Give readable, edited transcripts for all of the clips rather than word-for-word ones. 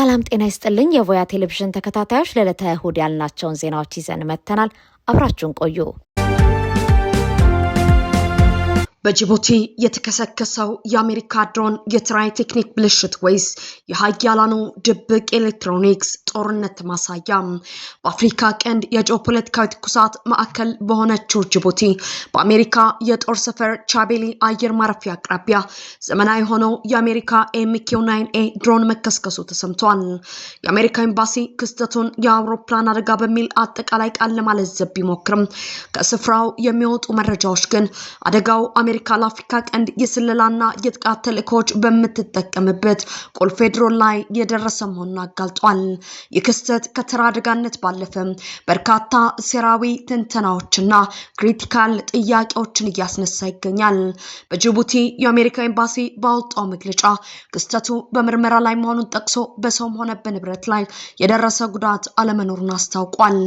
ሰላም ጤና ይስጥልኝ የቮያ ቴሌቪዥን ተከታታዮች ለዕለተ እሁድ ያልናቸውን ዜናዎች ይዘን መጥተናል። አብራችሁን ቆዩ። በጅቡቲ የተከሰከሰው የአሜሪካ ድሮን የትራይ ቴክኒክ ብልሽት ወይስ የሀያላኑ ድብቅ ኤሌክትሮኒክስ ጦርነት ማሳያ? በአፍሪካ ቀንድ የጂኦፖለቲካዊ ትኩሳት ማዕከል በሆነችው ጅቡቲ በአሜሪካ የጦር ሰፈር ቻቤሊ አየር ማረፊያ አቅራቢያ ዘመናዊ ሆነው የአሜሪካ MQ-9A ድሮን መከስከሱ ተሰምቷል። የአሜሪካ ኤምባሲ ክስተቱን የአውሮፕላን አደጋ በሚል አጠቃላይ ቃል ለማለዘብ ቢሞክርም ከስፍራው የሚወጡ መረጃዎች ግን አደጋው አሜሪካ ለአፍሪካ ቀንድ የስለላና የጥቃት ተልእኮች በምትጠቀምበት ቁልፍ ድሮን ላይ የደረሰ መሆኑን አጋልጧል። የክስተት ከተራ አደጋነት ባለፈ በርካታ ሴራዊ ትንተናዎችና ክሪቲካል ጥያቄዎችን እያስነሳ ይገኛል። በጅቡቲ የአሜሪካ ኤምባሲ ባወጣው መግለጫ ክስተቱ በምርመራ ላይ መሆኑን ጠቅሶ በሰውም ሆነ በንብረት ላይ የደረሰ ጉዳት አለመኖሩን አስታውቋል።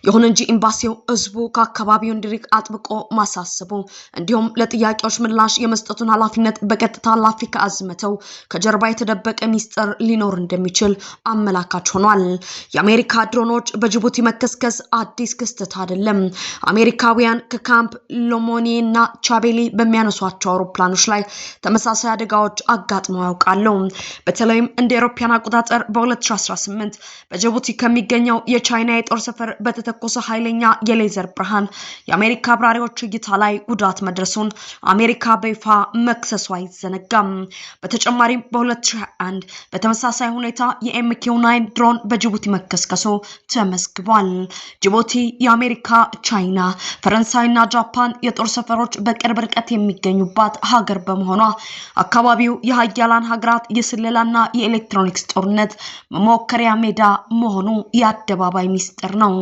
ይሁን እንጂ ኤምባሲው ህዝቡ ከአካባቢው እንዲርቅ አጥብቆ ማሳሰቡ እንዲሁም ለጥያቄዎች ምላሽ የመስጠቱን ኃላፊነት በቀጥታ ለአፍሪካ አዝመተው ከጀርባ የተደበቀ ሚስጥር ሊኖር እንደሚችል አመላካች ሆኗል። የአሜሪካ ድሮኖች በጅቡቲ መከስከስ አዲስ ክስተት አይደለም። አሜሪካውያን ከካምፕ ሎሞኒና ቻቤሊ በሚያነሷቸው አውሮፕላኖች ላይ ተመሳሳይ አደጋዎች አጋጥመው ያውቃሉ። በተለይም እንደ አውሮፓውያን አቆጣጠር በ2018 በጅቡቲ ከሚገኘው የቻይና የጦር ሰፈር በተተኮሰ ኃይለኛ የሌዘር ብርሃን የአሜሪካ አብራሪዎች እይታ ላይ ጉዳት መድረሱን አሜሪካ በይፋ መክሰሷ አይዘነጋም። በተጨማሪም በ2021 በተመሳሳይ ሁኔታ የMQ-9 ድሮን በጅቡቲ መከስከሱ ተመዝግቧል። ጅቡቲ የአሜሪካ፣ ቻይና፣ ፈረንሳይና ጃፓን የጦር ሰፈሮች በቅርብ ርቀት የሚገኙባት ሀገር በመሆኗ አካባቢው የሀያላን ሀገራት የስለላና የኤሌክትሮኒክስ ጦርነት መሞከሪያ ሜዳ መሆኑ የአደባባይ ሚስጥር ነው።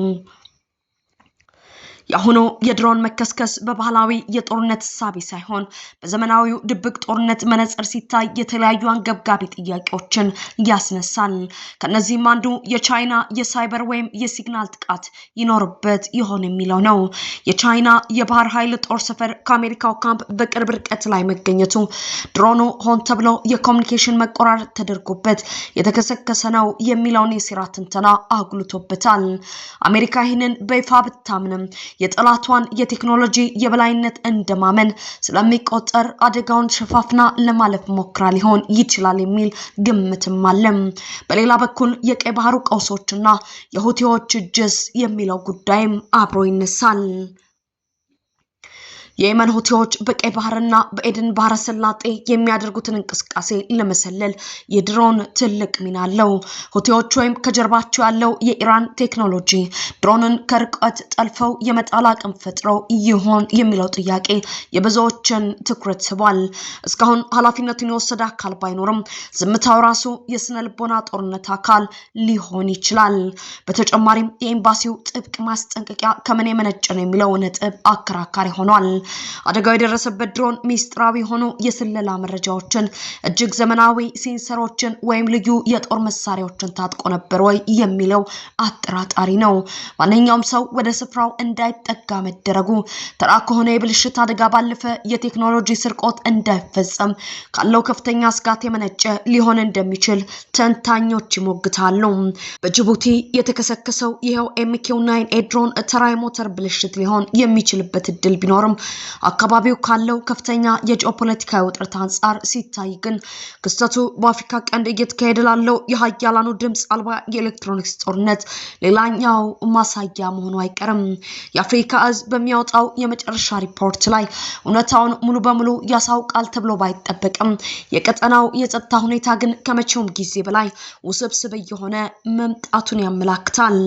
የአሁኑ የድሮን መከስከስ በባህላዊ የጦርነት ሳቢ ሳይሆን በዘመናዊው ድብቅ ጦርነት መነጽር ሲታይ የተለያዩ አንገብጋቢ ጥያቄዎችን ያስነሳል። ከነዚህም አንዱ የቻይና የሳይበር ወይም የሲግናል ጥቃት ይኖርበት ይሆን የሚለው ነው። የቻይና የባህር ኃይል ጦር ሰፈር ከአሜሪካው ካምፕ በቅርብ ርቀት ላይ መገኘቱ ድሮኑ ሆን ተብሎ የኮሙኒኬሽን መቆራረጥ ተደርጎበት የተከሰከሰ ነው የሚለውን የሴራ ትንተና አጉልቶበታል። አሜሪካ ይህንን በይፋ ብታምንም የጠላቷን የቴክኖሎጂ የበላይነት እንደማመን ስለሚቆጠር አደጋውን ሸፋፍና ለማለፍ ሞክራ ሊሆን ይችላል የሚል ግምትም አለ። በሌላ በኩል የቀይ ባህሩ ቀውሶችና የሁቲዎች እጅስ የሚለው ጉዳይም አብሮ ይነሳል። የየመን ሁቲዎች በቀይ ባህርና በኤደን ባህረ ሰላጤ የሚያደርጉትን እንቅስቃሴ ለመሰለል የድሮን ትልቅ ሚና አለው። ሁቲዎች ወይም ከጀርባቸው ያለው የኢራን ቴክኖሎጂ ድሮንን ከርቀት ጠልፈው የመጣል አቅም ፈጥረው ይሆን የሚለው ጥያቄ የብዙዎችን ትኩረት ስቧል። እስካሁን ኃላፊነቱን የወሰደ አካል ባይኖርም ዝምታው ራሱ የስነ ልቦና ጦርነት አካል ሊሆን ይችላል። በተጨማሪም የኤምባሲው ጥብቅ ማስጠንቀቂያ ከምን የመነጨ ነው የሚለው ነጥብ አከራካሪ ሆኗል። አደጋው የደረሰበት ድሮን ሚስጥራዊ ሆኖ የስለላ መረጃዎችን እጅግ ዘመናዊ ሴንሰሮችን ወይም ልዩ የጦር መሳሪያዎችን ታጥቆ ነበር ወይ የሚለው አጠራጣሪ ነው። ማንኛውም ሰው ወደ ስፍራው እንዳይጠጋ መደረጉ ተራ ከሆነ የብልሽት አደጋ ባለፈ የቴክኖሎጂ ስርቆት እንዳይፈጸም ካለው ከፍተኛ ስጋት የመነጨ ሊሆን እንደሚችል ተንታኞች ይሞግታሉ። በጅቡቲ የተከሰከሰው ይሄው MQ-9A ድሮን ተራ ሞተር ብልሽት ሊሆን የሚችልበት እድል ቢኖርም አካባቢው ካለው ከፍተኛ የጂኦፖለቲካዊ ውጥረት አንጻር ሲታይ ግን ክስተቱ በአፍሪካ ቀንድ እየተካሄደ ላለው የሀያላኑ ድምጽ አልባ የኤሌክትሮኒክስ ጦርነት ሌላኛው ማሳያ መሆኑ አይቀርም። የአፍሪካ ህዝብ በሚያወጣው የመጨረሻ ሪፖርት ላይ እውነታውን ሙሉ በሙሉ ያሳውቃል ተብሎ ባይጠበቅም የቀጠናው የጸጥታ ሁኔታ ግን ከመቼውም ጊዜ በላይ ውስብስብ እየሆነ መምጣቱን ያመላክታል።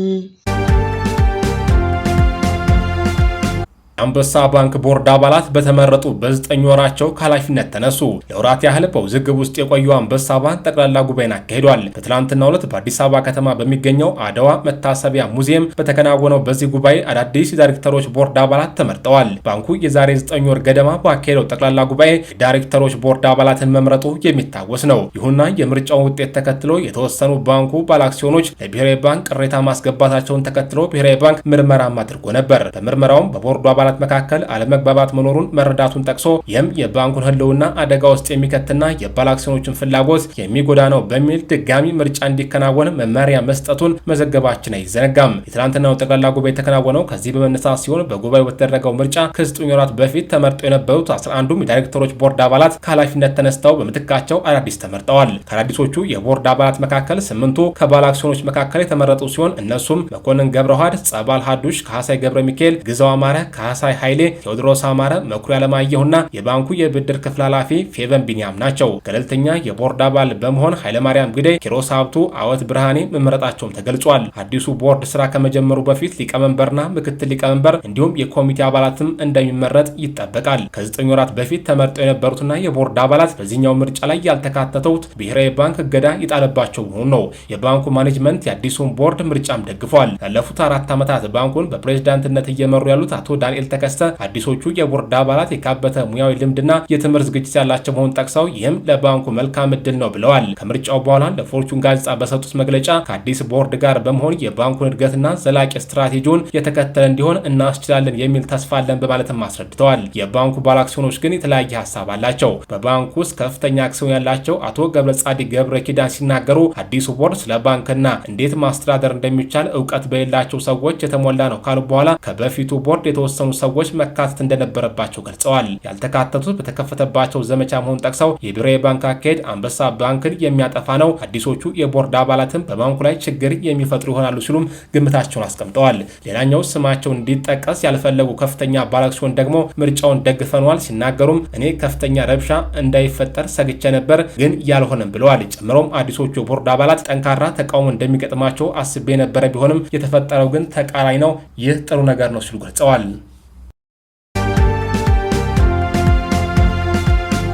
አንበሳ ባንክ ቦርድ አባላት በተመረጡ በ9 ወራቸው ከኃላፊነት ተነሱ። ለወራት ያህል በውዝግብ ውስጥ የቆየው አንበሳ ባንክ ጠቅላላ ጉባኤን አካሂዷል። በትናንትናው ዕለት በአዲስ አበባ ከተማ በሚገኘው አድዋ መታሰቢያ ሙዚየም በተከናወነው በዚህ ጉባኤ አዳዲስ የዳይሬክተሮች ቦርድ አባላት ተመርጠዋል። ባንኩ የዛሬ 9 ወር ገደማ ባካሄደው ጠቅላላ ጉባኤ የዳይሬክተሮች ቦርድ አባላትን መምረጡ የሚታወስ ነው። ይሁንና የምርጫውን ውጤት ተከትሎ የተወሰኑ ባንኩ ባለአክሲዮኖች ለብሔራዊ ባንክ ቅሬታ ማስገባታቸውን ተከትሎ ብሔራዊ ባንክ ምርመራም አድርጎ ነበር። በምርመራውም በቦርዱ አባላት አባላት መካከል አለመግባባት መኖሩን መረዳቱን ጠቅሶ ይህም የባንኩን ህልውና አደጋ ውስጥ የሚከትና የባለ አክሲዮኖችን ፍላጎት የሚጎዳ ነው በሚል ድጋሚ ምርጫ እንዲከናወን መመሪያ መስጠቱን መዘገባችን አይዘነጋም። የትናንትናው ጠቅላላ ጉባኤ የተከናወነው ከዚህ በመነሳት ሲሆን በጉባኤው በተደረገው ምርጫ ከ9 ወራት በፊት ተመርጠው የነበሩት 11ዱም የዳይሬክተሮች ቦርድ አባላት ከኃላፊነት ተነስተው በምትካቸው አዳዲስ ተመርጠዋል። ከአዳዲሶቹ የቦርድ አባላት መካከል 8ቱ ከባለ አክሲዮኖች መካከል የተመረጡ ሲሆን እነሱም መኮንን ገብረዋህድ፣ ጸባል ሀዱሽ፣ ካሳይ ገብረ ሚካኤል፣ ግዛው አማረ፣ ካሳይ ኃይሌ፣ ቴዎድሮስ አማረ፣ መኩሪያ ለማየሁና የባንኩ የብድር ክፍል ኃላፊ ፌቨን ቢኒያም ናቸው። ገለልተኛ የቦርድ አባል በመሆን ኃይለማርያም ግዴ፣ ኪሮስ ሀብቱ፣ አወት ብርሃኔ መመረጣቸውም ተገልጿል። አዲሱ ቦርድ ስራ ከመጀመሩ በፊት ሊቀመንበርና ምክትል ሊቀመንበር እንዲሁም የኮሚቴ አባላትም እንደሚመረጥ ይጠበቃል። ከ9 ወራት በፊት ተመርጠው የነበሩትና የቦርድ አባላት በዚህኛው ምርጫ ላይ ያልተካተቱት ብሔራዊ ባንክ እገዳ የጣለባቸው መሆኑ ነው። የባንኩ ማኔጅመንት የአዲሱን ቦርድ ምርጫም ደግፏል። ላለፉት 4 ዓመታት ባንኩን በፕሬዝዳንትነት እየመሩ ያሉት አቶ ዳንኤል ተከስተ አዲሶቹ የቦርድ አባላት የካበተ ሙያዊ ልምድና የትምህርት ዝግጅት ያላቸው መሆኑን ጠቅሰው ይህም ለባንኩ መልካም እድል ነው ብለዋል። ከምርጫው በኋላ ለፎርቹን ጋዜጣ በሰጡት መግለጫ ከአዲስ ቦርድ ጋር በመሆን የባንኩን እድገትና ዘላቂ ስትራቴጂውን የተከተለ እንዲሆን እናስችላለን የሚል ተስፋ አለን በማለትም አስረድተዋል። የባንኩ ባለአክሲዮኖች ግን የተለያየ ሀሳብ አላቸው። በባንኩ ውስጥ ከፍተኛ አክሲዮን ያላቸው አቶ ገብረ ጻዲቅ ገብረ ኪዳን ሲናገሩ አዲሱ ቦርድ ስለ ባንክና እንዴት ማስተዳደር እንደሚቻል እውቀት በሌላቸው ሰዎች የተሞላ ነው ካሉ በኋላ ከበፊቱ ቦርድ የተወሰኑ ሰዎች መካተት እንደነበረባቸው ገልጸዋል። ያልተካተቱት በተከፈተባቸው ዘመቻ መሆኑን ጠቅሰው የብሔራዊ ባንክ አካሄድ አንበሳ ባንክን የሚያጠፋ ነው፣ አዲሶቹ የቦርድ አባላትም በባንኩ ላይ ችግር የሚፈጥሩ ይሆናሉ ሲሉም ግምታቸውን አስቀምጠዋል። ሌላኛው ስማቸውን እንዲጠቀስ ያልፈለጉ ከፍተኛ ባለአክሲዮን ደግሞ ምርጫውን ደግፈነዋል ሲናገሩም እኔ ከፍተኛ ረብሻ እንዳይፈጠር ሰግቼ ነበር ግን ያልሆነም ብለዋል። ጨምሮም አዲሶቹ የቦርድ አባላት ጠንካራ ተቃውሞ እንደሚገጥማቸው አስቤ የነበረ ቢሆንም የተፈጠረው ግን ተቃራኒ ነው፣ ይህ ጥሩ ነገር ነው ሲሉ ገልጸዋል።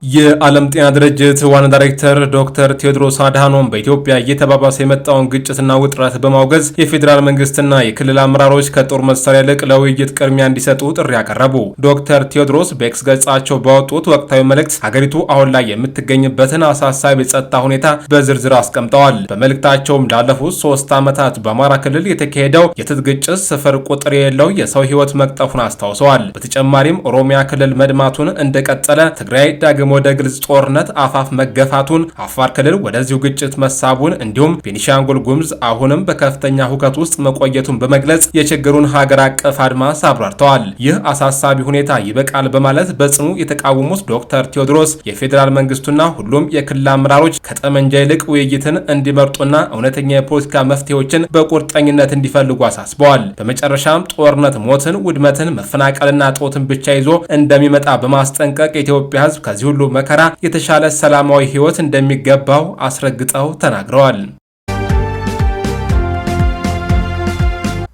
የዓለም ጤና ድርጅት ዋና ዳይሬክተር ዶክተር ቴዎድሮስ አድሃኖም በኢትዮጵያ እየተባባሰ የመጣውን ግጭትና ውጥረት በማውገዝ የፌዴራል መንግስትና የክልል አመራሮች ከጦር መሳሪያ ይልቅ ለውይይት ቅድሚያ እንዲሰጡ ጥሪ ያቀረቡ። ዶክተር ቴዎድሮስ በኤክስ ገጻቸው ባወጡት ወቅታዊ መልእክት ሀገሪቱ አሁን ላይ የምትገኝበትን አሳሳቢ የጸጥታ ሁኔታ በዝርዝር አስቀምጠዋል። በመልእክታቸውም ላለፉት 3 ዓመታት በአማራ ክልል የተካሄደው የትጥቅ ግጭት ስፍር ቁጥር የሌለው የሰው ህይወት መቅጠፉን አስታውሰዋል። በተጨማሪም ኦሮሚያ ክልል መድማቱን እንደቀጠለ፣ ትግራይ ዳግም ወደ ግልጽ ጦርነት አፋፍ መገፋቱን፣ አፋር ክልል ወደዚሁ ግጭት መሳቡን እንዲሁም ቤኒሻንጉል ጉሙዝ አሁንም በከፍተኛ ሁከት ውስጥ መቆየቱን በመግለጽ የችግሩን ሀገር አቀፍ አድማስ አብራርተዋል። ይህ አሳሳቢ ሁኔታ ይበቃል በማለት በጽኑ የተቃወሙት ዶክተር ቴዎድሮስ የፌዴራል መንግስቱና ሁሉም የክልል አመራሮች ከጠመንጃ ይልቅ ውይይትን እንዲመርጡና እውነተኛ የፖለቲካ መፍትሄዎችን በቁርጠኝነት እንዲፈልጉ አሳስበዋል። በመጨረሻም ጦርነት ሞትን፣ ውድመትን፣ መፈናቀልና ጦትን ብቻ ይዞ እንደሚመጣ በማስጠንቀቅ የኢትዮጵያ ህዝብ ከዚህ ሁሉ መከራ የተሻለ ሰላማዊ ህይወት እንደሚገባው አስረግጠው ተናግረዋል።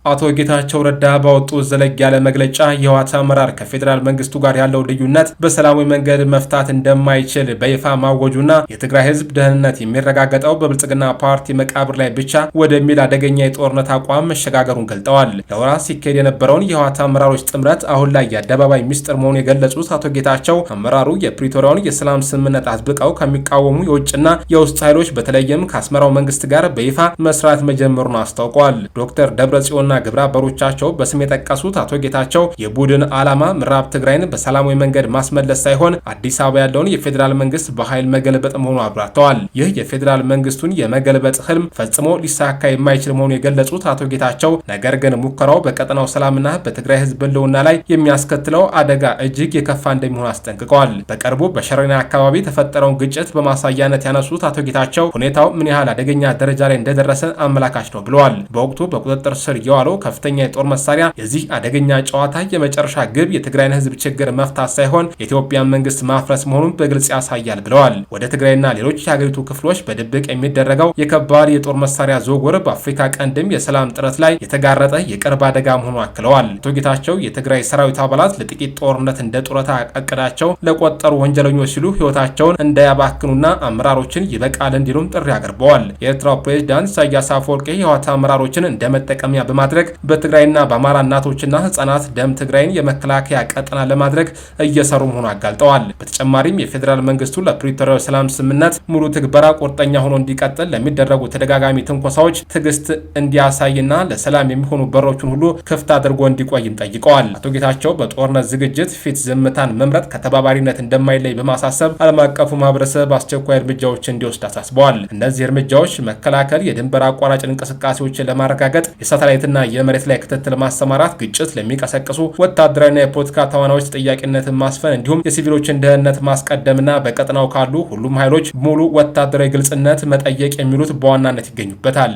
አቶ ጌታቸው ረዳ ባወጡት ዘለግ ያለ መግለጫ የህወሓት አመራር ከፌዴራል መንግስቱ ጋር ያለው ልዩነት በሰላማዊ መንገድ መፍታት እንደማይችል በይፋ ማወጁና የትግራይ ህዝብ ደህንነት የሚረጋገጠው በብልጽግና ፓርቲ መቃብር ላይ ብቻ ወደሚል አደገኛ የጦርነት አቋም መሸጋገሩን ገልጠዋል። ለወራት ሲካሄድ የነበረውን የህወሓት አመራሮች ጥምረት አሁን ላይ የአደባባይ ሚስጥር መሆኑን የገለጹት አቶ ጌታቸው አመራሩ የፕሪቶሪያውን የሰላም ስምምነት አጥብቀው ከሚቃወሙ የውጭና የውስጥ ኃይሎች በተለይም ከአስመራው መንግስት ጋር በይፋ መስራት መጀመሩን አስታውቀዋል። ዶክተር ደብረጽዮን ግብረ አበሮቻቸው በስም የጠቀሱት አቶ ጌታቸው የቡድን ዓላማ ምዕራብ ትግራይን በሰላማዊ መንገድ ማስመለስ ሳይሆን አዲስ አበባ ያለውን የፌዴራል መንግስት በኃይል መገልበጥ መሆኑ አብራርተዋል። ይህ የፌዴራል መንግስቱን የመገልበጥ ህልም ፈጽሞ ሊሳካ የማይችል መሆኑ የገለጹት አቶ ጌታቸው ነገር ግን ሙከራው በቀጠናው ሰላምና በትግራይ ህዝብ ህልውና ላይ የሚያስከትለው አደጋ እጅግ የከፋ እንደሚሆን አስጠንቅቀዋል። በቅርቡ በሸረና አካባቢ የተፈጠረውን ግጭት በማሳያነት ያነሱት አቶ ጌታቸው ሁኔታው ምን ያህል አደገኛ ደረጃ ላይ እንደደረሰ አመላካች ነው ብለዋል። በወቅቱ በቁጥጥር ስር ከፍተኛ የጦር መሳሪያ የዚህ አደገኛ ጨዋታ የመጨረሻ ግብ የትግራይን ህዝብ ችግር መፍታት ሳይሆን የኢትዮጵያን መንግስት ማፍረስ መሆኑን በግልጽ ያሳያል ብለዋል። ወደ ትግራይና ሌሎች የሀገሪቱ ክፍሎች በድብቅ የሚደረገው የከባድ የጦር መሳሪያ ዝውውር በአፍሪካ ቀንድም የሰላም ጥረት ላይ የተጋረጠ የቅርብ አደጋ መሆኑን አክለዋል። አቶ ጌታቸው የትግራይ ሰራዊት አባላት ለጥቂት ጦርነት እንደ ጡረታ እቅዳቸው ለቆጠሩ ወንጀለኞች ሲሉ ህይወታቸውን እንዳያባክኑና አመራሮችን ይበቃል እንዲሉም ጥሪ አቅርበዋል። የኤርትራው ፕሬዝዳንት ኢሳያስ አፈወርቂ የህወሓት አመራሮችን እንደ መጠቀሚያ በማድረግ በማድረግ በትግራይና በአማራ እናቶችና ህጻናት ደም ትግራይን የመከላከያ ቀጠና ለማድረግ እየሰሩ መሆኑን አጋልጠዋል። በተጨማሪም የፌዴራል መንግስቱ ለፕሪቶሪያው ሰላም ስምምነት ሙሉ ትግበራ ቁርጠኛ ሆኖ እንዲቀጥል ለሚደረጉ ተደጋጋሚ ትንኮሳዎች ትዕግስት እንዲያሳይና ለሰላም የሚሆኑ በሮችን ሁሉ ክፍት አድርጎ እንዲቆይም ጠይቀዋል። አቶ ጌታቸው በጦርነት ዝግጅት ፊት ዝምታን መምረጥ ከተባባሪነት እንደማይለይ በማሳሰብ ዓለም አቀፉ ማህበረሰብ አስቸኳይ እርምጃዎች እንዲወስድ አሳስበዋል። እነዚህ እርምጃዎች መከላከል፣ የድንበር አቋራጭ እንቅስቃሴዎችን ለማረጋገጥ የሳተላይትና የመሬት ላይ ክትትል ማሰማራት፣ ግጭት ለሚቀሰቅሱ ወታደራዊና የፖለቲካ ተዋናዮች ተጠያቂነትን ማስፈን እንዲሁም የሲቪሎችን ደህንነት ማስቀደምና በቀጠናው ካሉ ሁሉም ኃይሎች ሙሉ ወታደራዊ ግልጽነት መጠየቅ የሚሉት በዋናነት ይገኙበታል።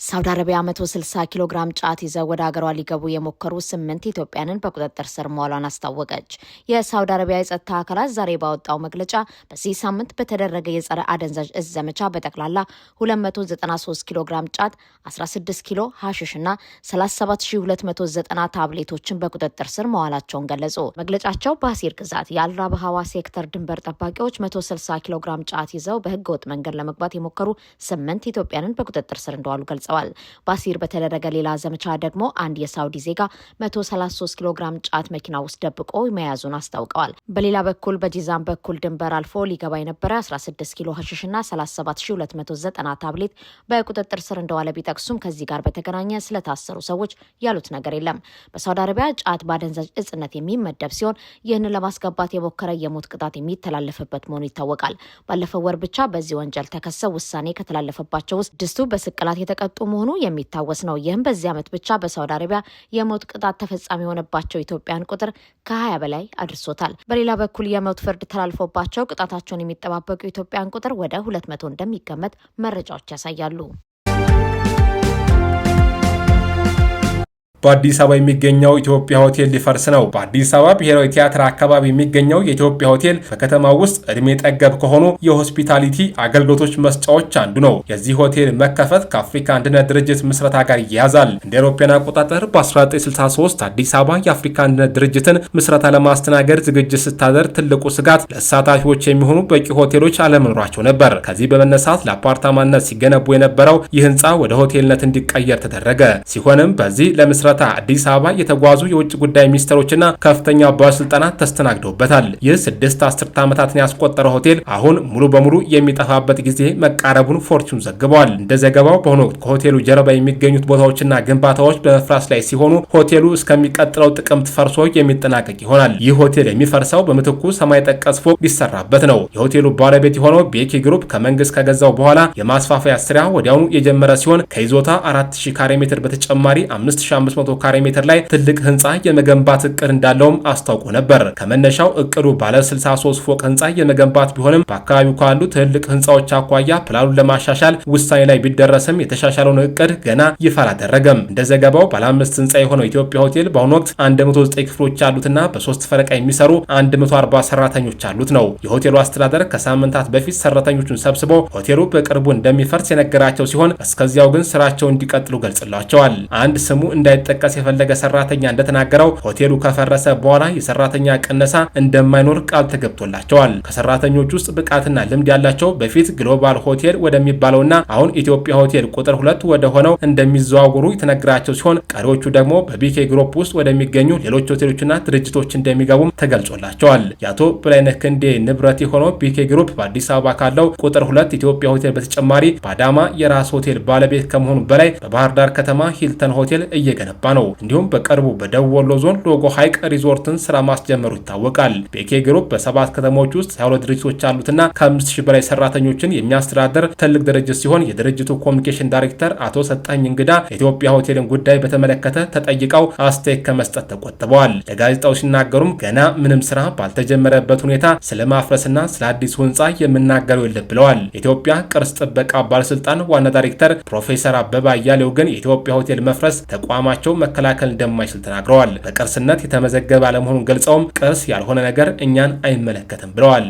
ሳውዲ አረቢያ 160 ኪሎ ግራም ጫት ይዘው ወደ ሀገሯ ሊገቡ የሞከሩ 8 ኢትዮጵያንን በቁጥጥር ስር መዋሏን አስታወቀች። የሳውዲ አረቢያ የጸጥታ አካላት ዛሬ ባወጣው መግለጫ በዚህ ሳምንት በተደረገ የጸረ አደንዛዥ እጽ ዘመቻ በጠቅላላ 293 ኪሎ ግራም ጫት፣ 16 ኪሎ ሐሽሽ እና 37290 ታብሌቶችን በቁጥጥር ስር መዋላቸውን ገለጹ። መግለጫቸው በአሲር ግዛት የአልራብሃዋ ሴክተር ድንበር ጠባቂዎች 160 ኪሎ ግራም ጫት ይዘው በህገወጥ መንገድ ለመግባት የሞከሩ 8 ኢትዮጵያንን በቁጥጥር ስር እንደዋሉ ገልጸዋል። በአሲር በተደረገ ሌላ ዘመቻ ደግሞ አንድ የሳውዲ ዜጋ 133 ኪሎ ግራም ጫት መኪና ውስጥ ደብቆ መያዙን አስታውቀዋል። በሌላ በኩል በጂዛን በኩል ድንበር አልፎ ሊገባ የነበረ 16 ኪሎ ሐሽሽና 37290 ታብሌት በቁጥጥር ስር እንደዋለ ቢጠቅሱም ከዚህ ጋር በተገናኘ ስለታሰሩ ሰዎች ያሉት ነገር የለም። በሳውዲ አረቢያ ጫት በአደንዛዥ እጽነት የሚመደብ ሲሆን ይህንን ለማስገባት የሞከረ የሞት ቅጣት የሚተላለፍበት መሆኑ ይታወቃል። ባለፈው ወር ብቻ በዚህ ወንጀል ተከሰው ውሳኔ ከተላለፈባቸው ውስጥ ድስቱ በስቅላት የተቀጡ መሆኑ የሚታወስ ነው። ይህም በዚህ ዓመት ብቻ በሳውዲ አረቢያ የሞት ቅጣት ተፈጻሚ የሆነባቸው ኢትዮጵያን ቁጥር ከ20 በላይ አድርሶታል። በሌላ በኩል የሞት ፍርድ ተላልፎባቸው ቅጣታቸውን የሚጠባበቁ ኢትዮጵያን ቁጥር ወደ 200 እንደሚገመት መረጃዎች ያሳያሉ። በአዲስ አበባ የሚገኘው ኢትዮጵያ ሆቴል ሊፈርስ ነው። በአዲስ አበባ ብሔራዊ ቲያትር አካባቢ የሚገኘው የኢትዮጵያ ሆቴል በከተማው ውስጥ እድሜ ጠገብ ከሆኑ የሆስፒታሊቲ አገልግሎቶች መስጫዎች አንዱ ነው። የዚህ ሆቴል መከፈት ከአፍሪካ አንድነት ድርጅት ምስረታ ጋር ይያዛል። እንደ አውሮፓውያን አቆጣጠር በ1963 አዲስ አበባ የአፍሪካ አንድነት ድርጅትን ምስረታ ለማስተናገድ ዝግጅት ስታደርግ ትልቁ ስጋት ለተሳታፊዎች የሚሆኑ በቂ ሆቴሎች አለመኖራቸው ነበር። ከዚህ በመነሳት ለአፓርታማነት ሲገነቡ የነበረው ይህ ህንፃ ወደ ሆቴልነት እንዲቀየር ተደረገ። ሲሆንም በዚህ ለምስረታ አዲስ አበባ የተጓዙ የውጭ ጉዳይ ሚኒስትሮችና ከፍተኛ ባለስልጣናት ተስተናግደውበታል። ይህ 6 አስርት ዓመታትን ያስቆጠረ ሆቴል አሁን ሙሉ በሙሉ የሚጠፋበት ጊዜ መቃረቡን ፎርቹን ዘግበዋል። እንደ ዘገባው በሆነ ወቅት ከሆቴሉ ጀርባ የሚገኙት ቦታዎችና ግንባታዎች በመፍራስ ላይ ሲሆኑ ሆቴሉ እስከሚቀጥለው ጥቅምት ፈርሶ የሚጠናቀቅ ይሆናል። ይህ ሆቴል የሚፈርሰው በምትኩ ሰማይ ጠቀስ ፎቅ ሊሰራበት ነው። የሆቴሉ ባለቤት የሆነው ቤኪ ግሩፕ ከመንግስት ከገዛው በኋላ የማስፋፋያ ስራ ወዲያውኑ የጀመረ ሲሆን ከይዞታ 4000 ካሬ ሜትር በተጨማሪ 5500 ካሬ ሜትር ላይ ትልቅ ህንፃ የመገንባት እቅድ እንዳለውም አስታውቆ ነበር። ከመነሻው እቅዱ ባለ 63 ፎቅ ህንፃ የመገንባት ቢሆንም በአካባቢው ካሉ ትልቅ ህንፃዎች አኳያ ፕላኑን ለማሻሻል ውሳኔ ላይ ቢደረስም የተሻሻለውን እቅድ ገና ይፋ አላደረገም። እንደ ዘገባው ባለ 5 ህንፃ የሆነው ኢትዮጵያ ሆቴል በአሁኑ ወቅት 109 ክፍሎች ያሉትና በ3 ፈረቃ የሚሰሩ 140 ሰራተኞች አሉት ነው። የሆቴሉ አስተዳደር ከሳምንታት በፊት ሰራተኞቹን ሰብስቦ ሆቴሉ በቅርቡ እንደሚፈርስ የነገራቸው ሲሆን እስከዚያው ግን ስራቸውን እንዲቀጥሉ ገልጽላቸዋል። አንድ ስሙ እንዳይጠቀስ የፈለገ ሰራተኛ እንደተናገረው ሆቴሉ ከፈረሰ በኋላ የሰራተኛ ቅነሳ እንደማይኖር ቃል ተገብቶላቸዋል። ከሰራተኞች ውስጥ ብቃትና ልምድ ያላቸው በፊት ግሎባል ሆቴል ወደሚባለውና አሁን ኢትዮጵያ ሆቴል ቁጥር 2 ወደ ሆነው እንደሚዘዋወሩ የተነገራቸው ሲሆን ቀሪዎቹ ደግሞ በቢኬ ግሩፕ ውስጥ ወደሚገኙ ሌሎች ሆቴሎችና ድርጅቶች እንደሚገቡም ተገልጾላቸዋል። የአቶ በላይነህ ክንዴ ንብረት የሆነው ቢኬ ግሩፕ በአዲስ አበባ ካለው ቁጥር 2 ኢትዮጵያ ሆቴል በተጨማሪ በአዳማ የራስ ሆቴል ባለቤት ከመሆኑ በላይ በባህር ዳር ከተማ ሂልተን ሆቴል እየገነባ ነው። እንዲሁም በቅርቡ በደቡብ ወሎ ዞን ሎጎ ሐይቅ ሪዞርትን ስራ ማስጀመሩ ይታወቃል። ቤኬ ግሩፕ በ7 ከተሞች ውስጥ 22 ድርጅቶች አሉትና ከ5000 በላይ ሰራተኞችን የሚያስተዳድር ትልቅ ድርጅት ሲሆን የድርጅቱ ኮሚኒኬሽን ዳይሬክተር አቶ ሰጣኝ እንግዳ የኢትዮጵያ ሆቴልን ጉዳይ በተመለከተ ተጠይቀው አስተያየት ከመስጠት ተቆጥበዋል። ለጋዜጣው ሲናገሩም ገና ምንም ስራ ባልተጀመረበት ሁኔታ ስለማፍረስና ስለ አዲሱ ህንፃ የምናገረው የለም ብለዋል። የኢትዮጵያ ቅርስ ጥበቃ ባለስልጣን ዋና ዳይሬክተር ፕሮፌሰር አበባ አያሌው ግን የኢትዮጵያ ሆቴል መፍረስ ተቋማቸው መከላከል እንደማይችል ተናግረዋል። በቅርስነት የተመዘገበ አለመሆኑን ገልጸውም ቅርስ ያልሆነ ነገር እኛን አይመለከትም ብለዋል።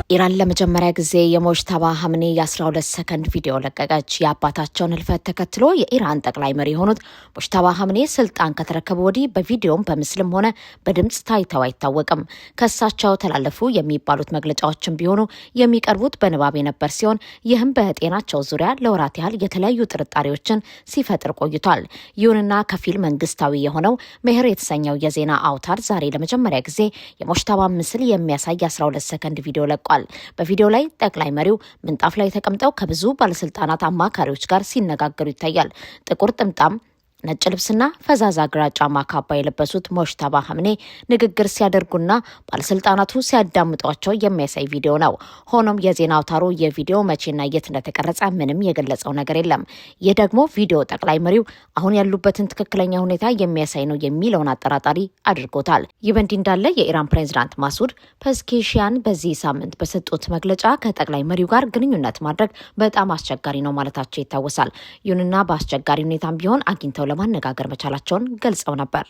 ኢራን ለመጀመሪያ ጊዜ የሞጅተባ ሀምኔ የ12 ሰከንድ ቪዲዮ ለቀቀች። የአባታቸውን ህልፈት ተከትሎ የኢራን ጠቅላይ መሪ የሆኑት ሙጅተባ ሀምኔ ስልጣን ከተረከቡ ወዲህ በቪዲዮም በምስልም ሆነ በድምፅ ታይተው አይታወቅም። ከሳቸው ተላለፉ የሚባሉት መግለጫዎችን ቢሆኑ የሚቀርቡት በንባብ የነበር ሲሆን ይህም በጤናቸው ዙሪያ ለወራት ያህል የተለያዩ ጥርጣሬዎችን ሲፈጥር ቆይቷል። ይሁንና ከፊል መንግስታዊ የሆነው ሜህር የተሰኘው የዜና አውታር ዛሬ ለመጀመሪያ ጊዜ የሙጅተባ ምስል የሚያሳይ 12 ሰከንድ ቪዲዮ ለቋል። በቪዲዮ ላይ ጠቅላይ መሪው ምንጣፍ ላይ ተቀምጠው ከብዙ ባለስልጣናት አማካሪዎች ጋር ሲነጋገሩ ይታያል። ጥቁር ጥምጣም፣ ነጭ ልብስና ፈዛዛ ግራጫማ ካባ የለበሱት ሙጅተባ ሀምኔ ንግግር ሲያደርጉና ባለስልጣናቱ ሲያዳምጧቸው የሚያሳይ ቪዲዮ ነው። ሆኖም የዜና አውታሩ የቪዲዮ መቼና የት እንደተቀረጸ ምንም የገለጸው ነገር የለም። ይህ ደግሞ ቪዲዮ ጠቅላይ መሪው አሁን ያሉበትን ትክክለኛ ሁኔታ የሚያሳይ ነው የሚለውን አጠራጣሪ አድርጎታል። ይህ በእንዲህ እንዳለ የኢራን ፕሬዝዳንት ማሱድ ፐዝኬሺያን በዚህ ሳምንት በሰጡት መግለጫ ከጠቅላይ መሪው ጋር ግንኙነት ማድረግ በጣም አስቸጋሪ ነው ማለታቸው ይታወሳል። ይሁንና በአስቸጋሪ ሁኔታም ቢሆን አግኝተው ለማነጋገር መቻላቸውን ገልጸው ነበር።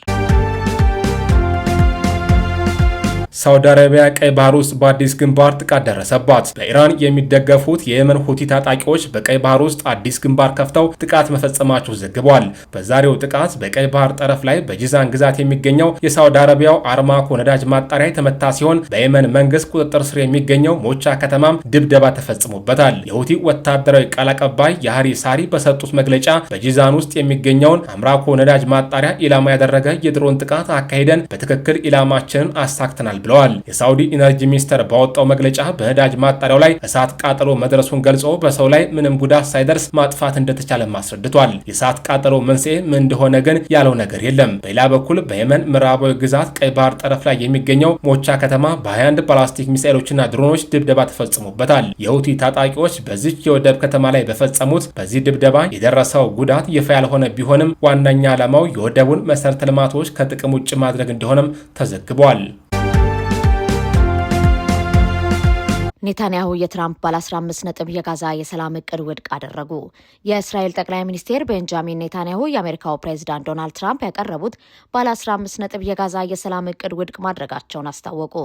ሳውዲ አረቢያ ቀይ ባህር ውስጥ በአዲስ ግንባር ጥቃት ደረሰባት። በኢራን የሚደገፉት የየመን ሁቲ ታጣቂዎች በቀይ ባህር ውስጥ አዲስ ግንባር ከፍተው ጥቃት መፈጸማቸው ዘግቧል። በዛሬው ጥቃት በቀይ ባህር ጠረፍ ላይ በጂዛን ግዛት የሚገኘው የሳውዲ አረቢያው አርማኮ ነዳጅ ማጣሪያ የተመታ ሲሆን በየመን መንግስት ቁጥጥር ስር የሚገኘው ሞቻ ከተማም ድብደባ ተፈጽሞበታል። የሁቲ ወታደራዊ ቃል አቀባይ ያህሪ ሳሪ በሰጡት መግለጫ በጂዛን ውስጥ የሚገኘውን አምራኮ ነዳጅ ማጣሪያ ኢላማ ያደረገ የድሮን ጥቃት አካሂደን በትክክል ኢላማችንን አሳክተናል ብለዋል። የሳውዲ ኢነርጂ ሚኒስቴር ባወጣው መግለጫ በነዳጅ ማጣሪያው ላይ እሳት ቃጠሎ መድረሱን ገልጾ በሰው ላይ ምንም ጉዳት ሳይደርስ ማጥፋት እንደተቻለ አስረድቷል። የእሳት ቃጠሎ መንስኤ ምን እንደሆነ ግን ያለው ነገር የለም። በሌላ በኩል በየመን ምዕራባዊ ግዛት ቀይ ባህር ጠረፍ ላይ የሚገኘው ሞቻ ከተማ በ21 ባላስቲክ ሚሳኤሎችና ድሮኖች ድብደባ ተፈጽሞበታል። የሁቲ ታጣቂዎች በዚች የወደብ ከተማ ላይ በፈጸሙት በዚህ ድብደባ የደረሰው ጉዳት ይፋ ያልሆነ ቢሆንም ዋነኛ ዓላማው የወደቡን መሰረተ ልማቶች ከጥቅም ውጭ ማድረግ እንደሆነም ተዘግቧል። ኔታንያሁ የትራምፕ ባለ 15 ነጥብ የጋዛ የሰላም እቅድ ውድቅ አደረጉ። የእስራኤል ጠቅላይ ሚኒስትር ቤንጃሚን ኔታንያሁ የአሜሪካው ፕሬዝዳንት ዶናልድ ትራምፕ ያቀረቡት ባለ 15 ነጥብ የጋዛ የሰላም እቅድ ውድቅ ማድረጋቸውን አስታወቁ።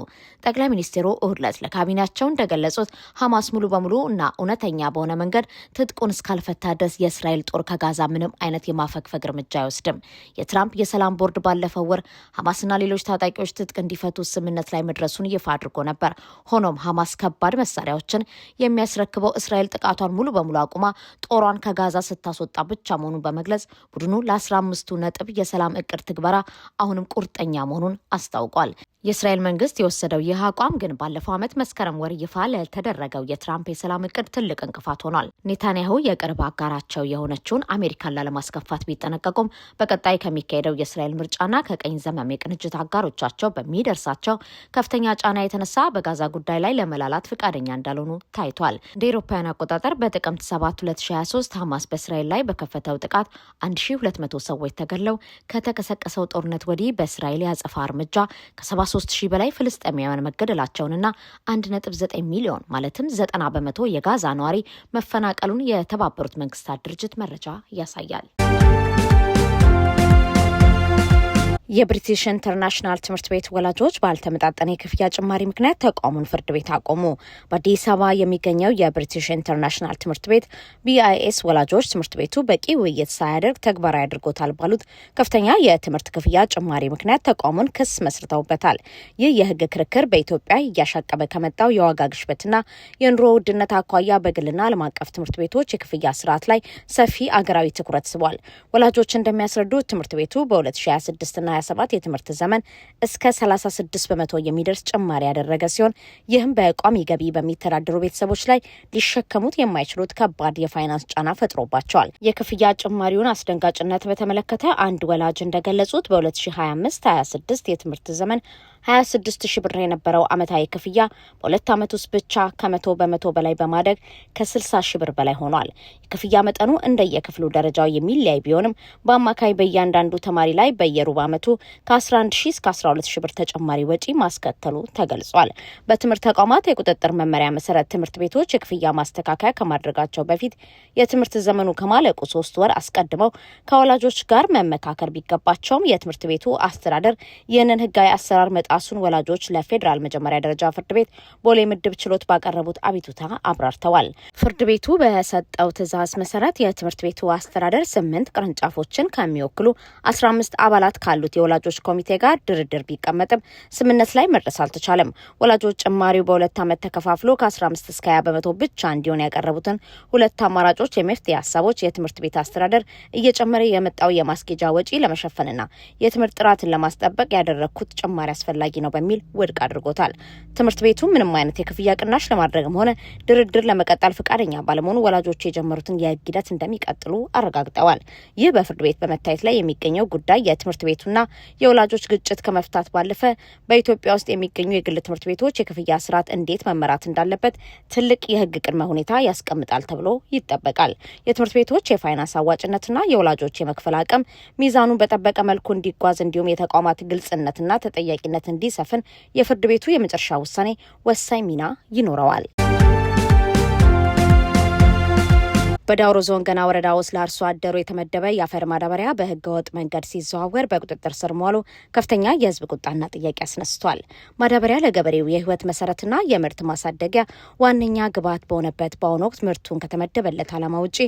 ጠቅላይ ሚኒስትሩ እሁድ ዕለት ለካቢኔያቸው እንደገለጹት ሐማስ ሙሉ በሙሉ እና እውነተኛ በሆነ መንገድ ትጥቁን እስካልፈታ ድረስ የእስራኤል ጦር ከጋዛ ምንም አይነት የማፈግፈግ እርምጃ አይወስድም። የትራምፕ የሰላም ቦርድ ባለፈው ወር ሐማስና ሌሎች ታጣቂዎች ትጥቅ እንዲፈቱ ስምምነት ላይ መድረሱን ይፋ አድርጎ ነበር። ሆኖም ሐማስ ከባድ መሳሪያዎችን የሚያስረክበው እስራኤል ጥቃቷን ሙሉ በሙሉ አቁማ ጦሯን ከጋዛ ስታስወጣ ብቻ መሆኑን በመግለጽ ቡድኑ ለ15 ነጥብ የሰላም እቅድ ትግበራ አሁንም ቁርጠኛ መሆኑን አስታውቋል። የእስራኤል መንግስት የወሰደው ይህ አቋም ግን ባለፈው ዓመት መስከረም ወር ይፋ ለተደረገው የትራምፕ የሰላም እቅድ ትልቅ እንቅፋት ሆኗል። ኔታንያሁ የቅርብ አጋራቸው የሆነችውን አሜሪካን ላለማስከፋት ቢጠነቀቁም በቀጣይ ከሚካሄደው የእስራኤል ምርጫና ከቀኝ ዘመም የቅንጅት አጋሮቻቸው በሚደርሳቸው ከፍተኛ ጫና የተነሳ በጋዛ ጉዳይ ላይ ለመላላት ፈቃደኛ እንዳልሆኑ ታይቷል። እንደ አውሮፓውያን አቆጣጠር በጥቅምት 7 2023 ሐማስ በእስራኤል ላይ በከፈተው ጥቃት 1200 ሰዎች ተገድለው ከተቀሰቀሰው ጦርነት ወዲህ በእስራኤል ያጸፋ እርምጃ ከ73,000 በላይ ፍልስጤማውያን መገደላቸውንና 1.9 ሚሊዮን ማለትም 90% የጋዛ ነዋሪ መፈናቀሉን የተባበሩት መንግስታት ድርጅት መረጃ ያሳያል። የብሪቲሽ ኢንተርናሽናል ትምህርት ቤት ወላጆች ባልተመጣጠነ የክፍያ ጭማሪ ምክንያት ተቃውሞን ፍርድ ቤት አቆሙ። በአዲስ አበባ የሚገኘው የብሪቲሽ ኢንተርናሽናል ትምህርት ቤት BIS ወላጆች ትምህርት ቤቱ በቂ ውይይት ሳያደርግ ተግባራዊ አድርጎታል ባሉት ከፍተኛ የትምህርት ክፍያ ጭማሪ ምክንያት ተቃውሞን ክስ መስርተውበታል። ይህ የህግ ክርክር በኢትዮጵያ እያሻቀበ ከመጣው የዋጋ ግሽበትና የኑሮ ውድነት አኳያ በግልና ዓለም አቀፍ ትምህርት ቤቶች የክፍያ ስርዓት ላይ ሰፊ አገራዊ ትኩረት ስቧል። ወላጆች እንደሚያስረዱት ትምህርት ቤቱ በ2026ና 2027 የትምህርት ዘመን እስከ 36% የሚደርስ ጭማሪ ያደረገ ሲሆን ይህም በቋሚ ገቢ በሚተዳደሩ ቤተሰቦች ላይ ሊሸከሙት የማይችሉት ከባድ የፋይናንስ ጫና ፈጥሮባቸዋል። የክፍያ ጭማሪውን አስደንጋጭነት በተመለከተ አንድ ወላጅ እንደገለጹት በ2025/26 የትምህርት ዘመን 26,000 ብር የነበረው ዓመታዊ ክፍያ በሁለት ዓመት ውስጥ ብቻ ከ100% በላይ በማደግ ከ60,000 ብር በላይ ሆኗል። የክፍያ መጠኑ እንደየክፍሉ ደረጃው የሚለያይ ቢሆንም በአማካይ በእያንዳንዱ ተማሪ ላይ በየሩብ ዓመቱ በየአመቱ ከ11000 እስከ 12000 ብር ተጨማሪ ወጪ ማስከተሉ ተገልጿል። በትምህርት ተቋማት የቁጥጥር መመሪያ መሰረት ትምህርት ቤቶች የክፍያ ማስተካከያ ከማድረጋቸው በፊት የትምህርት ዘመኑ ከማለቁ 3 ወር አስቀድመው ከወላጆች ጋር መመካከር ቢገባቸውም የትምህርት ቤቱ አስተዳደር ይህንን ህጋዊ አሰራር መጣሱን ወላጆች ለፌዴራል መጀመሪያ ደረጃ ፍርድ ቤት ቦሌ ምድብ ችሎት ባቀረቡት አቤቱታ አብራርተዋል። ፍርድ ቤቱ በሰጠው ትዕዛዝ መሰረት የትምህርት ቤቱ አስተዳደር 8 ቅርንጫፎችን ከሚወክሉ 15 አባላት ካሉት የወላጆች ኮሚቴ ጋር ድርድር ቢቀመጥም ስምምነት ላይ መድረስ አልተቻለም። ወላጆች ጭማሪው በ2 ዓመት ተከፋፍሎ ከ15 እስከ 20 በመቶ ብቻ እንዲሆን ያቀረቡትን 2 አማራጮች የመፍትሄ ሀሳቦች የትምህርት ቤት አስተዳደር እየጨመረ የመጣው የማስኬጃ ወጪ ለመሸፈንና የትምህርት ጥራትን ለማስጠበቅ ያደረኩት ጭማሪ አስፈላጊ ነው በሚል ውድቅ አድርጎታል። ትምህርት ቤቱ ምንም አይነት የክፍያ ቅናሽ ለማድረግም ሆነ ድርድር ለመቀጠል ፈቃደኛ ባለመሆኑ ወላጆች የጀመሩትን የህግ ሂደት እንደሚቀጥሉ አረጋግጠዋል። ይህ በፍርድ ቤት በመታየት ላይ የሚገኘው ጉዳይ የትምህርት ቤቱና የወላጆች ግጭት ከመፍታት ባለፈ በኢትዮጵያ ውስጥ የሚገኙ የግል ትምህርት ቤቶች የክፍያ ስርዓት እንዴት መመራት እንዳለበት ትልቅ የህግ ቅድመ ሁኔታ ያስቀምጣል ተብሎ ይጠበቃል። የትምህርት ቤቶች የፋይናንስ አዋጭነትና የወላጆች የመክፈል አቅም ሚዛኑን በጠበቀ መልኩ እንዲጓዝ እንዲሁም የተቋማት ግልጽነትና ተጠያቂነት እንዲሰፍን የፍርድ ቤቱ የመጨረሻ ውሳኔ ወሳኝ ሚና ይኖረዋል። በዳውሮ ዞን ገና ወረዳ ውስጥ ለአርሶ አደሩ የተመደበ የአፈር ማዳበሪያ በህገወጥ መንገድ ሲዘዋወር በቁጥጥር ስር መዋሉ ከፍተኛ የህዝብ ቁጣና ጥያቄ አስነስቷል። ማዳበሪያ ለገበሬው የህይወት መሰረትና የምርት ማሳደጊያ ዋነኛ ግብዓት በሆነበት በአሁኑ ወቅት ምርቱን ከተመደበለት ዓላማ ውጪ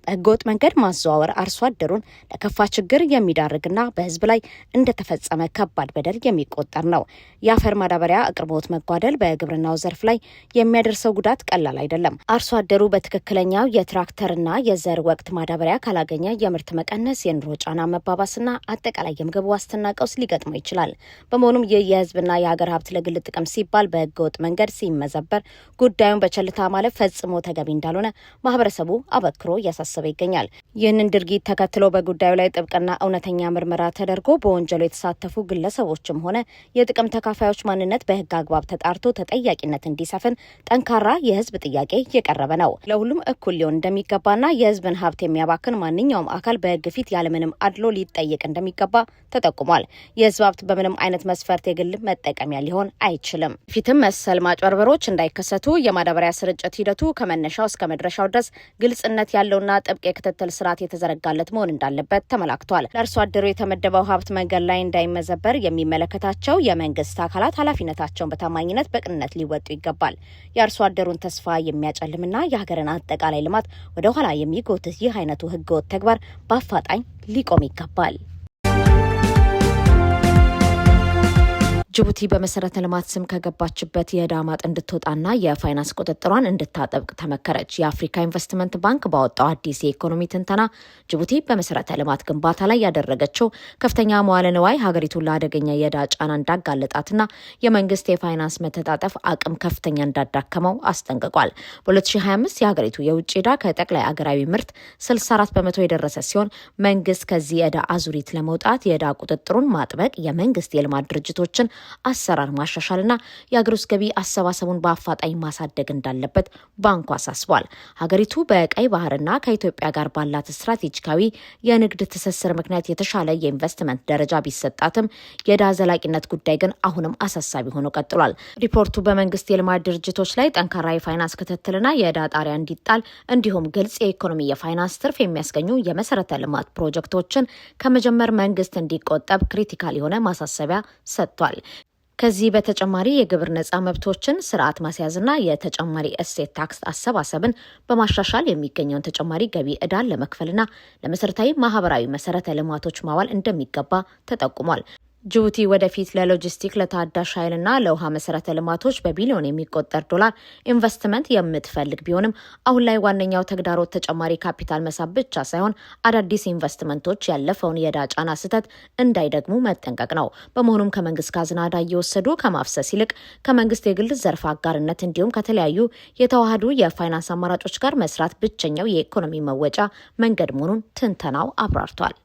በህገወጥ መንገድ ማዘዋወር አርሶ አደሩን ለከፋ ችግር የሚዳርግና በህዝብ ላይ እንደተፈጸመ ከባድ በደል የሚቆጠር ነው። የአፈር ማዳበሪያ አቅርቦት መጓደል በግብርናው ዘርፍ ላይ የሚያደርሰው ጉዳት ቀላል አይደለም። አርሶ አደሩ በትክክለኛው የትራክተር ና የዘር ወቅት ማዳበሪያ ካላገኘ የምርት መቀነስ፣ የኑሮ ጫና መባባስና አጠቃላይ የምግብ ዋስትና ቀውስ ሊገጥመው ይችላል። በመሆኑም ይህ የህዝብና የሀገር ሀብት ለግል ጥቅም ሲባል በህገወጥ መንገድ ሲመዘበር ጉዳዩን በቸልታ ማለፍ ፈጽሞ ተገቢ እንዳልሆነ ማህበረሰቡ አበክሮ እያሳሰበ ይገኛል። ይህንን ድርጊት ተከትሎ በጉዳዩ ላይ ጥብቅና እውነተኛ ምርመራ ተደርጎ በወንጀሉ የተሳተፉ ግለሰቦችም ሆነ የጥቅም ተካፋዮች ማንነት በህግ አግባብ ተጣርቶ ተጠያቂነት እንዲሰፍን ጠንካራ የህዝብ ጥያቄ እየቀረበ ነው። ለሁሉም እኩል ሊሆን እንደሚገባ ና የህዝብን ሀብት የሚያባክን ማንኛውም አካል በህግ ፊት ያለምንም አድሎ ሊጠየቅ እንደሚገባ ተጠቁሟል። የህዝብ ሀብት በምንም አይነት መስፈርት የግል መጠቀሚያ ሊሆን አይችልም። ፊትም መሰል ማጭበርበሮች እንዳይከሰቱ የማዳበሪያ ስርጭት ሂደቱ ከመነሻው እስከ መድረሻው ድረስ ግልጽነት ያለውና ጥብቅ የክትትል ስርዓት የተዘረጋለት መሆን እንዳለበት ተመላክቷል። ለአርሶ አደሩ የተመደበው ሀብት መንገድ ላይ እንዳይመዘበር የሚመለከታቸው የመንግስት አካላት ኃላፊነታቸውን በታማኝነት በቅንነት ሊወጡ ይገባል። የአርሶ አደሩን ተስፋ የሚያጨልምና የሀገርን አጠቃላይ ልማት ወደ ኋላ የሚጎትት ይህ አይነቱ ህገወጥ ተግባር በአፋጣኝ ሊቆም ይገባል። ጅቡቲ በመሰረተ ልማት ስም ከገባችበት የዕዳ ማጥ እንድትወጣና የፋይናንስ ቁጥጥሯን እንድታጠብቅ ተመከረች። የአፍሪካ ኢንቨስትመንት ባንክ ባወጣው አዲስ የኢኮኖሚ ትንተና ጅቡቲ በመሰረተ ልማት ግንባታ ላይ ያደረገችው ከፍተኛ መዋለ ንዋይ ሀገሪቱን ለአደገኛ የዕዳ ጫና እንዳጋለጣትና የመንግስት የፋይናንስ መተጣጠፍ አቅም ከፍተኛ እንዳዳከመው አስጠንቅቋል። በ2025 የሀገሪቱ የውጭ ዕዳ ከጠቅላይ አገራዊ ምርት 64 በመቶ የደረሰ ሲሆን መንግስት ከዚህ የዕዳ አዙሪት ለመውጣት የዕዳ ቁጥጥሩን ማጥበቅ፣ የመንግስት የልማት ድርጅቶችን አሰራር ማሻሻልና የአገር ውስጥ ገቢ አሰባሰቡን በአፋጣኝ ማሳደግ እንዳለበት ባንኩ አሳስቧል። ሀገሪቱ በቀይ ባህርና ከኢትዮጵያ ጋር ባላት ስትራቴጂካዊ የንግድ ትስስር ምክንያት የተሻለ የኢንቨስትመንት ደረጃ ቢሰጣትም የዕዳ ዘላቂነት ጉዳይ ግን አሁንም አሳሳቢ ሆኖ ቀጥሏል። ሪፖርቱ በመንግስት የልማት ድርጅቶች ላይ ጠንካራ የፋይናንስ ክትትልና የዕዳ ጣሪያ እንዲጣል እንዲሁም ግልጽ የኢኮኖሚ የፋይናንስ ትርፍ የሚያስገኙ የመሰረተ ልማት ፕሮጀክቶችን ከመጀመር መንግስት እንዲቆጠብ ክሪቲካል የሆነ ማሳሰቢያ ሰጥቷል። ከዚህ በተጨማሪ የግብር ነጻ መብቶችን ስርዓት ማስያዝና የተጨማሪ እሴት ታክስ አሰባሰብን በማሻሻል የሚገኘውን ተጨማሪ ገቢ ዕዳን ለመክፈልና ለመሰረታዊ ማህበራዊ መሰረተ ልማቶች ማዋል እንደሚገባ ተጠቁሟል። ጅቡቲ ወደፊት ለሎጂስቲክ፣ ለታዳሽ ኃይልና ለውሃ መሰረተ ልማቶች በቢሊዮን የሚቆጠር ዶላር ኢንቨስትመንት የምትፈልግ ቢሆንም አሁን ላይ ዋነኛው ተግዳሮት ተጨማሪ ካፒታል መሳብ ብቻ ሳይሆን አዳዲስ ኢንቨስትመንቶች ያለፈውን የዕዳ ጫና ስህተት እንዳይደግሙ መጠንቀቅ ነው። በመሆኑም ከመንግስት ካዝና ዕዳ እየወሰዱ ከማፍሰስ ይልቅ ከመንግስት የግል ዘርፍ አጋርነት እንዲሁም ከተለያዩ የተዋሃዱ የፋይናንስ አማራጮች ጋር መስራት ብቸኛው የኢኮኖሚ መወጫ መንገድ መሆኑን ትንተናው አብራርቷል።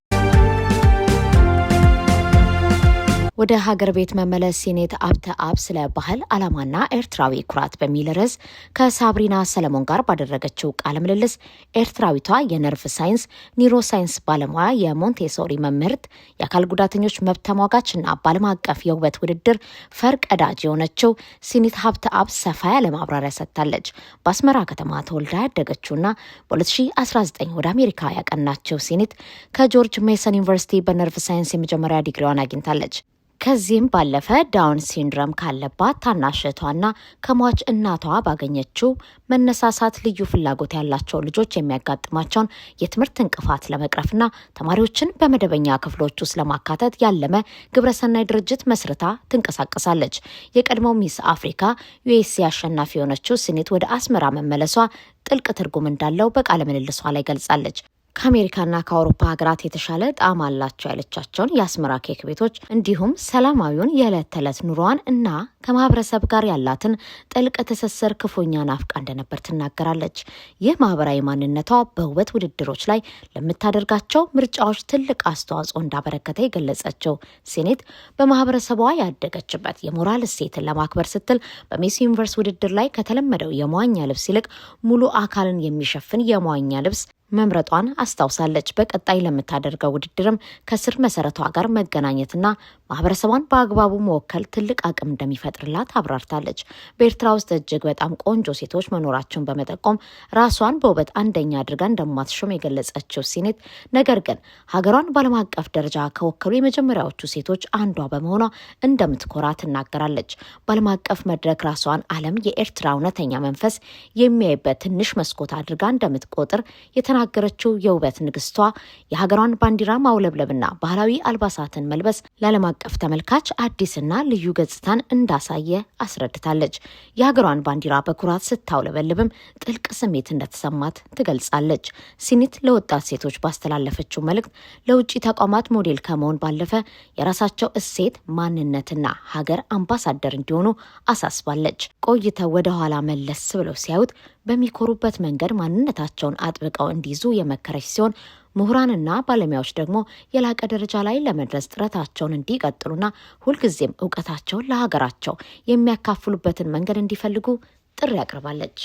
ወደ ሀገር ቤት መመለስ ሲኔት አብተ አብ ስለ ባህል ዓላማና ኤርትራዊ ኩራት በሚል ርዕስ ከሳብሪና ሰለሞን ጋር ባደረገችው ቃለ ምልልስ ኤርትራዊቷ የነርቭ ሳይንስ ኒውሮሳይንስ ባለሙያ የሞንቴሶሪ መምህርት የአካል ጉዳተኞች መብት ተሟጋችና በዓለም አቀፍ የውበት ውድድር ፈርቀዳጅ የሆነችው ሲኔት ሀብተ አብ ሰፋ ያለ ማብራሪያ ሰጥታለች። በአስመራ ከተማ ተወልዳ ያደገችውና በ2019 ወደ አሜሪካ ያቀናቸው ሲኔት ከጆርጅ ሜሰን ዩኒቨርሲቲ በነርቭ ሳይንስ የመጀመሪያ ዲግሪዋን አግኝታለች። ከዚህም ባለፈ ዳውን ሲንድረም ካለባት ታናሽ እህቷና ከሟች እናቷ ባገኘችው መነሳሳት ልዩ ፍላጎት ያላቸው ልጆች የሚያጋጥማቸውን የትምህርት እንቅፋት ለመቅረፍና ተማሪዎችን በመደበኛ ክፍሎች ውስጥ ለማካተት ያለመ ግብረሰናይ ድርጅት መስርታ ትንቀሳቀሳለች። የቀድሞው ሚስ አፍሪካ ዩኤስሲ አሸናፊ የሆነችው ሲኔት ወደ አስመራ መመለሷ ጥልቅ ትርጉም እንዳለው በቃለ ምልልሷ ላይ ገልጻለች። ከአሜሪካና ከአውሮፓ ሀገራት የተሻለ ጣዕም አላቸው ያለቻቸውን የአስመራ ኬክ ቤቶች እንዲሁም ሰላማዊውን የዕለት ተዕለት ኑሯን እና ከማህበረሰብ ጋር ያላትን ጥልቅ ትስስር ክፉኛ ናፍቃ እንደነበር ትናገራለች። ይህ ማህበራዊ ማንነቷ በውበት ውድድሮች ላይ ለምታደርጋቸው ምርጫዎች ትልቅ አስተዋጽኦ እንዳበረከተ የገለጸችው ሲኔት በማህበረሰቧ ያደገችበት የሞራል እሴትን ለማክበር ስትል በሚስ ዩኒቨርስ ውድድር ላይ ከተለመደው የመዋኛ ልብስ ይልቅ ሙሉ አካልን የሚሸፍን የመዋኛ ልብስ መምረጧን አስታውሳለች። በቀጣይ ለምታደርገው ውድድርም ከስር መሰረቷ ጋር መገናኘትና ማህበረሰቧን በአግባቡ መወከል ትልቅ አቅም እንደሚፈጥርላት አብራርታለች። በኤርትራ ውስጥ እጅግ በጣም ቆንጆ ሴቶች መኖራቸውን በመጠቆም ራሷን በውበት አንደኛ አድርጋ እንደማትሾም የገለጸችው ሲኔት ነገር ግን ሀገሯን በዓለም አቀፍ ደረጃ ከወከሉ የመጀመሪያዎቹ ሴቶች አንዷ በመሆኗ እንደምትኮራ ትናገራለች። በዓለም አቀፍ መድረክ ራሷን ዓለም የኤርትራ እውነተኛ መንፈስ የሚያይበት ትንሽ መስኮት አድርጋ እንደምትቆጥር የተናገረችው የውበት ንግስቷ የሀገሯን ባንዲራ ማውለብለብና ባህላዊ አልባሳትን መልበስ ለዓለም አቀፍ ተመልካች አዲስና ልዩ ገጽታን እንዳሳየ አስረድታለች። የሀገሯን ባንዲራ በኩራት ስታውለበልብም ጥልቅ ስሜት እንደተሰማት ትገልጻለች። ሲኔት ለወጣት ሴቶች ባስተላለፈችው መልእክት ለውጭ ተቋማት ሞዴል ከመሆን ባለፈ የራሳቸው እሴት፣ ማንነትና ሀገር አምባሳደር እንዲሆኑ አሳስባለች። ቆይተው ወደ ኋላ መለስ ብለው ሲያዩት በሚኮሩበት መንገድ ማንነታቸውን አጥብቀው እንዲይዙ የመከረች ሲሆን ምሁራንና ባለሙያዎች ደግሞ የላቀ ደረጃ ላይ ለመድረስ ጥረታቸውን እንዲቀጥሉና ሁልጊዜም እውቀታቸውን ለሀገራቸው የሚያካፍሉበትን መንገድ እንዲፈልጉ ጥሪ አቅርባለች።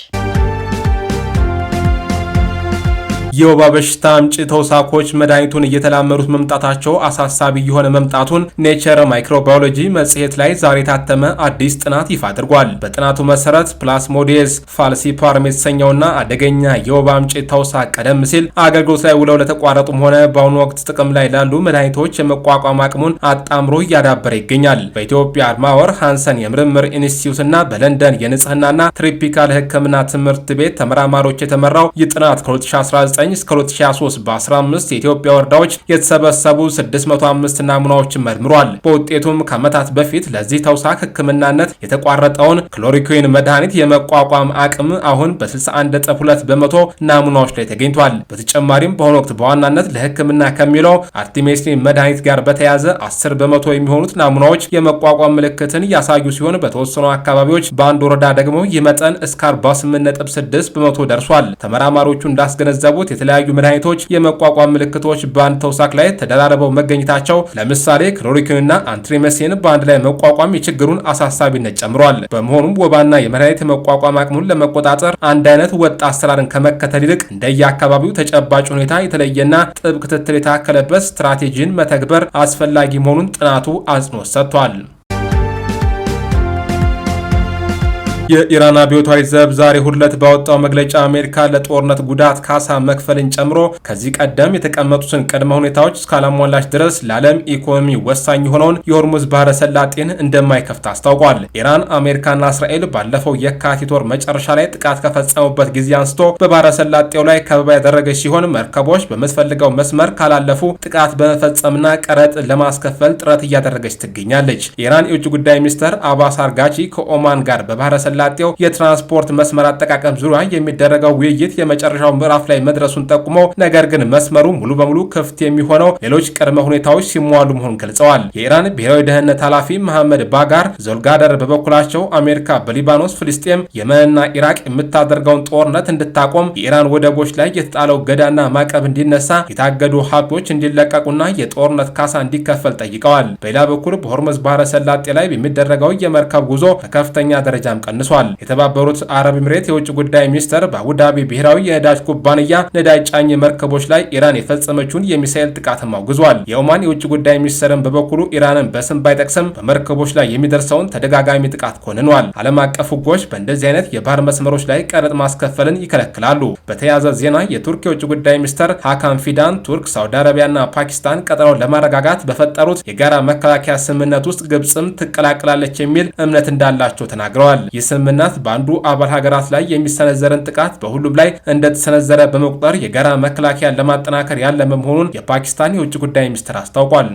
የወባ በሽታ አምጪ ተውሳኮች መድኃኒቱን እየተላመዱት መምጣታቸው አሳሳቢ የሆነ መምጣቱን ኔቸር ማይክሮባዮሎጂ መጽሔት ላይ ዛሬ የታተመ አዲስ ጥናት ይፋ አድርጓል። በጥናቱ መሰረት ፕላስሞዲየስ ፋልሲፓርም የተሰኘውና አደገኛ የወባ አምጪ ተውሳክ ቀደም ሲል አገልግሎት ላይ ውለው ለተቋረጡም ሆነ በአሁኑ ወቅት ጥቅም ላይ ላሉ መድኃኒቶች የመቋቋም አቅሙን አጣምሮ እያዳበረ ይገኛል። በኢትዮጵያ አድማወር ሃንሰን የምርምር ኢንስቲትዩትና በለንደን የንጽህናና ትሮፒካል ሕክምና ትምህርት ቤት ተመራማሪዎች የተመራው ይህ ጥናት ከ2019 እስከ 2023 በ15 የኢትዮጵያ ወረዳዎች የተሰበሰቡ 605 ናሙናዎችን መርምሯል። በውጤቱም ከዓመታት በፊት ለዚህ ተውሳክ ሕክምናነት የተቋረጠውን ክሎሪኩዊን መድኃኒት የመቋቋም አቅም አሁን በ61.2 በመቶ ናሙናዎች ላይ ተገኝቷል። በተጨማሪም በአሁኑ ወቅት በዋናነት ለሕክምና ከሚለው አርቲሜስኒን መድኃኒት ጋር በተያያዘ 10 በመቶ የሚሆኑት ናሙናዎች የመቋቋም ምልክትን ያሳዩ ሲሆን በተወሰኑ አካባቢዎች በአንድ ወረዳ ደግሞ ይህ መጠን እስከ 48.6 በመቶ ደርሷል። ተመራማሪዎቹ እንዳስገነዘቡት የተለያዩ መድኃኒቶች የመቋቋም ምልክቶች በአንድ ተውሳክ ላይ ተደራርበው መገኘታቸው ለምሳሌ ክሎሪኩዊንና አንትሪሜሲን በአንድ ላይ መቋቋም የችግሩን አሳሳቢነት ጨምሯል። በመሆኑም ወባና የመድኃኒት የመቋቋም አቅሙን ለመቆጣጠር አንድ አይነት ወጥ አሰራርን ከመከተል ይልቅ እንደየአካባቢው ተጨባጭ ሁኔታ የተለየና ጥብቅ ክትትል የታከለበት ስትራቴጂን መተግበር አስፈላጊ መሆኑን ጥናቱ አጽንኦት ሰጥቷል። የኢራን አብዮታዊ ዘብ ዛሬ ሁለት ባወጣው መግለጫ አሜሪካ ለጦርነት ጉዳት ካሳ መክፈልን ጨምሮ ከዚህ ቀደም የተቀመጡትን ቅድመ ሁኔታዎች እስካላሟላች ድረስ ለዓለም ኢኮኖሚ ወሳኝ የሆነውን የሆርሙዝ ባህረ ሰላጤን እንደማይከፍት አስታውቋል። ኢራን፣ አሜሪካና እስራኤል ባለፈው የካቲት ወር መጨረሻ ላይ ጥቃት ከፈጸሙበት ጊዜ አንስቶ በባህረ ሰላጤው ላይ ከበባ ያደረገች ሲሆን መርከቦች በምትፈልገው መስመር ካላለፉ ጥቃት በመፈጸምና ቀረጥ ለማስከፈል ጥረት እያደረገች ትገኛለች። የኢራን የውጭ ጉዳይ ሚኒስትር አባስ አርጋቺ ከኦማን ጋር በባህረ ሰላጤው የትራንስፖርት መስመር አጠቃቀም ዙሪያ የሚደረገው ውይይት የመጨረሻው ምዕራፍ ላይ መድረሱን ጠቁመው ነገር ግን መስመሩ ሙሉ በሙሉ ክፍት የሚሆነው ሌሎች ቅድመ ሁኔታዎች ሲሟሉ መሆኑን ገልጸዋል። የኢራን ብሔራዊ ደህንነት ኃላፊ መሐመድ ባጋር ዞልጋደር በበኩላቸው አሜሪካ በሊባኖስ፣ ፍልስጤም፣ የመንና ኢራቅ የምታደርገውን ጦርነት እንድታቆም፣ የኢራን ወደቦች ላይ የተጣለው ገዳና ማዕቀብ እንዲነሳ፣ የታገዱ ሀብቶች እንዲለቀቁና የጦርነት ካሳ እንዲከፈል ጠይቀዋል። በሌላ በኩል በሆርሙዝ ባህረ ሰላጤ ላይ የሚደረገው የመርከብ ጉዞ በከፍተኛ ደረጃም ቀንሷል። የተባበሩት አረብ ኤምሬት የውጭ ጉዳይ ሚኒስተር በአቡዳቢ ብሔራዊ የነዳጅ ኩባንያ ነዳጅ ጫኝ መርከቦች ላይ ኢራን የፈጸመችውን የሚሳኤል ጥቃትም አውግዟል። የኦማን የውጭ ጉዳይ ሚኒስተርን በበኩሉ ኢራንን በስም ባይጠቅስም በመርከቦች ላይ የሚደርሰውን ተደጋጋሚ ጥቃት ኮንኗል። ዓለም አቀፍ ሕጎች በእንደዚህ አይነት የባህር መስመሮች ላይ ቀረጥ ማስከፈልን ይከለክላሉ። በተያያዘ ዜና የቱርክ የውጭ ጉዳይ ሚኒስተር ሃካን ፊዳን ቱርክ፣ ሳውዲ አረቢያና ፓኪስታን ቀጠናውን ለማረጋጋት በፈጠሩት የጋራ መከላከያ ስምምነት ውስጥ ግብጽም ትቀላቅላለች የሚል እምነት እንዳላቸው ተናግረዋል። ይህ ስምምነት በአንዱ አባል ሀገራት ላይ የሚሰነዘርን ጥቃት በሁሉም ላይ እንደተሰነዘረ በመቁጠር የጋራ መከላከያ ለማጠናከር ያለመ መሆኑን የፓኪስታን የውጭ ጉዳይ ሚኒስትር አስታውቋል።